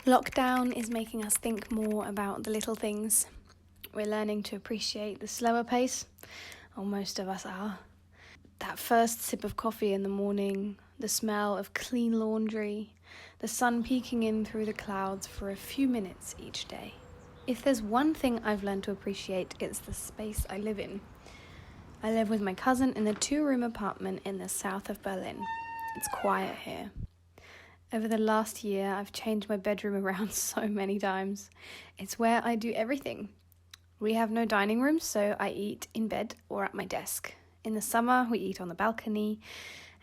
Lockdown is making us think more about the little things. We're learning to appreciate the slower pace, or most of us are. That first sip of coffee in the morning, the smell of clean laundry, the sun peeking in through the clouds for a few minutes each day. If there's one thing I've learned to appreciate, it's the space I live in. I live with my cousin in a 2-room apartment in the south of Berlin. It's quiet here. Over the last year, I've changed my bedroom around so many times. It's where I do everything. We have no dining room, so I eat in bed or at my desk. In the summer, we eat on the balcony,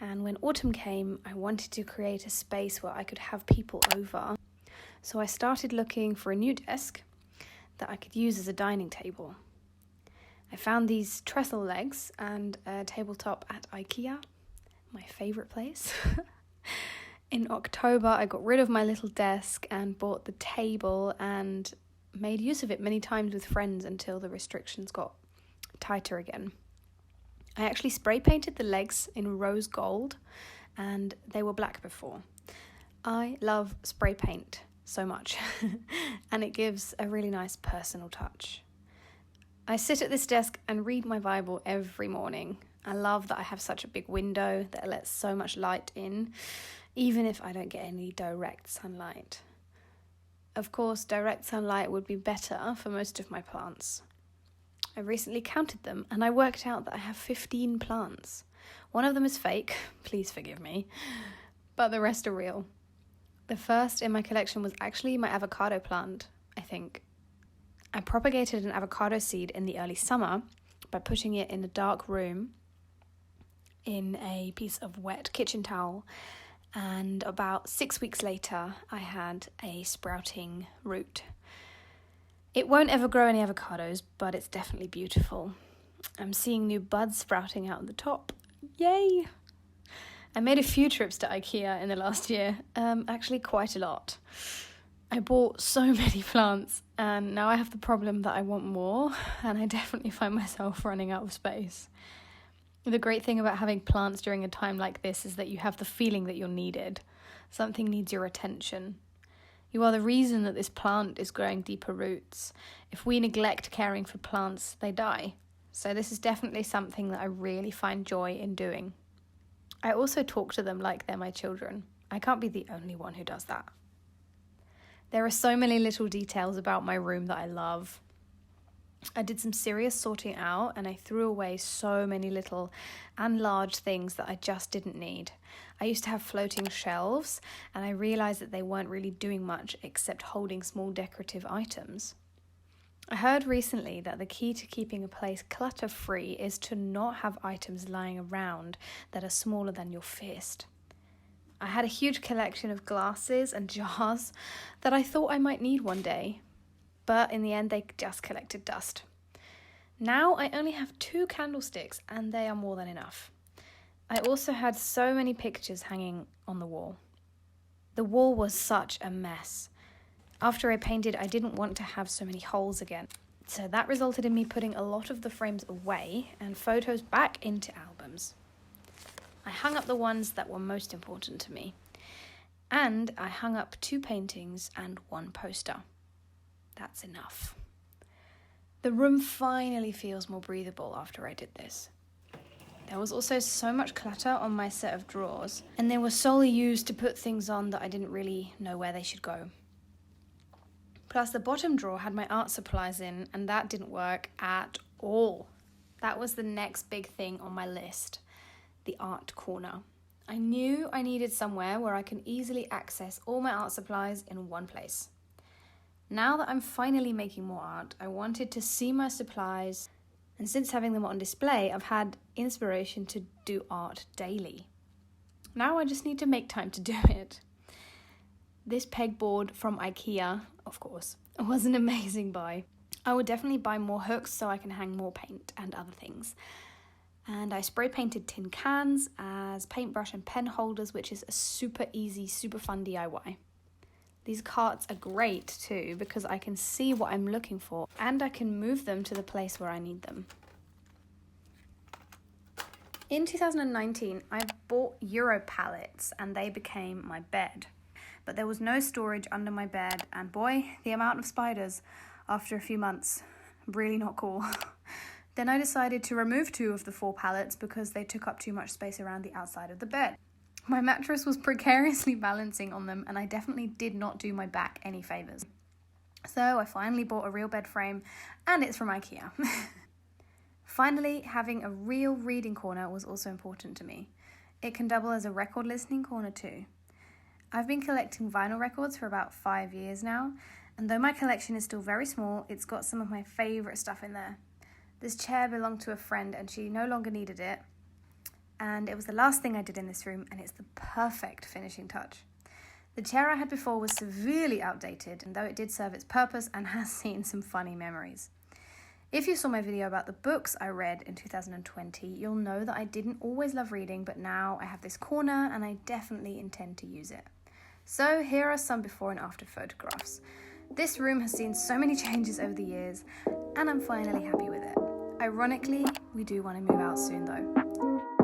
and when autumn came, I wanted to create a space where I could have people over. So I started looking for a new desk that I could use as a dining table. I found these trestle legs and a tabletop at IKEA, my favourite place. In October, I got rid of my little desk and bought the table and made use of it many times with friends until the restrictions got tighter again. I actually spray painted the legs in rose gold and they were black before. I love spray paint so much and it gives a really nice personal touch. I sit at this desk and read my Bible every morning. I love that I have such a big window that lets so much light in, even if I don't get any direct sunlight. Of course, direct sunlight would be better for most of my plants. I recently counted them and I worked out that I have 15 plants. One of them is fake, please forgive me, but the rest are real. The first in my collection was actually my avocado plant, I think. I propagated an avocado seed in the early summer by putting it in a dark room in a piece of wet kitchen towel, and about 6 weeks later I had a sprouting root. It won't ever grow any avocados, but it's definitely beautiful. I'm seeing new buds sprouting out the top. Yay! I made a few trips to IKEA in the last year, actually quite a lot. I bought so many plants and now I have the problem that I want more and I definitely find myself running out of space. The great thing about having plants during a time like this is that you have the feeling that you're needed. Something needs your attention. You are the reason that this plant is growing deeper roots. If we neglect caring for plants, they die. So this is definitely something that I really find joy in doing. I also talk to them like they're my children. I can't be the only one who does that. There are so many little details about my room that I love. I did some serious sorting out and I threw away so many little and large things that I just didn't need. I used to have floating shelves and I realised that they weren't really doing much except holding small decorative items. I heard recently that the key to keeping a place clutter-free is to not have items lying around that are smaller than your fist. I had a huge collection of glasses and jars that I thought I might need one day, but in the end they just collected dust. Now I only have 2 candlesticks and they are more than enough. I also had so many pictures hanging on the wall. The wall was such a mess. After I painted, I didn't want to have so many holes again. So that resulted in me putting a lot of the frames away and photos back into albums. I hung up the ones that were most important to me. And I hung up 2 paintings and 1 poster. That's enough. The room finally feels more breathable after I did this. There was also so much clutter on my set of drawers, and they were solely used to put things on that I didn't really know where they should go. Plus the bottom drawer had my art supplies in, and that didn't work at all. That was the next big thing on my list. The art corner. I knew I needed somewhere where I can easily access all my art supplies in one place. Now that I'm finally making more art, I wanted to see my supplies, and since having them on display, I've had inspiration to do art daily. Now I just need to make time to do it. This pegboard from IKEA, of course, was an amazing buy. I would definitely buy more hooks so I can hang more paint and other things. And I spray painted tin cans as paintbrush and pen holders, which is a super easy, super fun DIY. These carts are great too because I can see what I'm looking for and I can move them to the place where I need them. In 2019, I bought Euro pallets and they became my bed. but there was no storage under my bed, and boy, the amount of spiders after a few months, really not cool. Then I decided to remove 2 of the 4 pallets because they took up too much space around the outside of the bed. My mattress was precariously balancing on them, and I definitely did not do my back any favours. So I finally bought a real bed frame, and it's from IKEA. Finally, having a real reading corner was also important to me. It can double as a record listening corner too. I've been collecting vinyl records for about 5 years now, and though my collection is still very small, it's got some of my favourite stuff in there. This chair belonged to a friend and she no longer needed it, and it was the last thing I did in this room, and it's the perfect finishing touch. The chair I had before was severely outdated, and though it did serve its purpose and has seen some funny memories. If you saw my video about the books I read in 2020, you'll know that I didn't always love reading, but now I have this corner and I definitely intend to use it. So here are some before and after photographs. This room has seen so many changes over the years, and I'm finally happy with it. Ironically, we do want to move out soon though.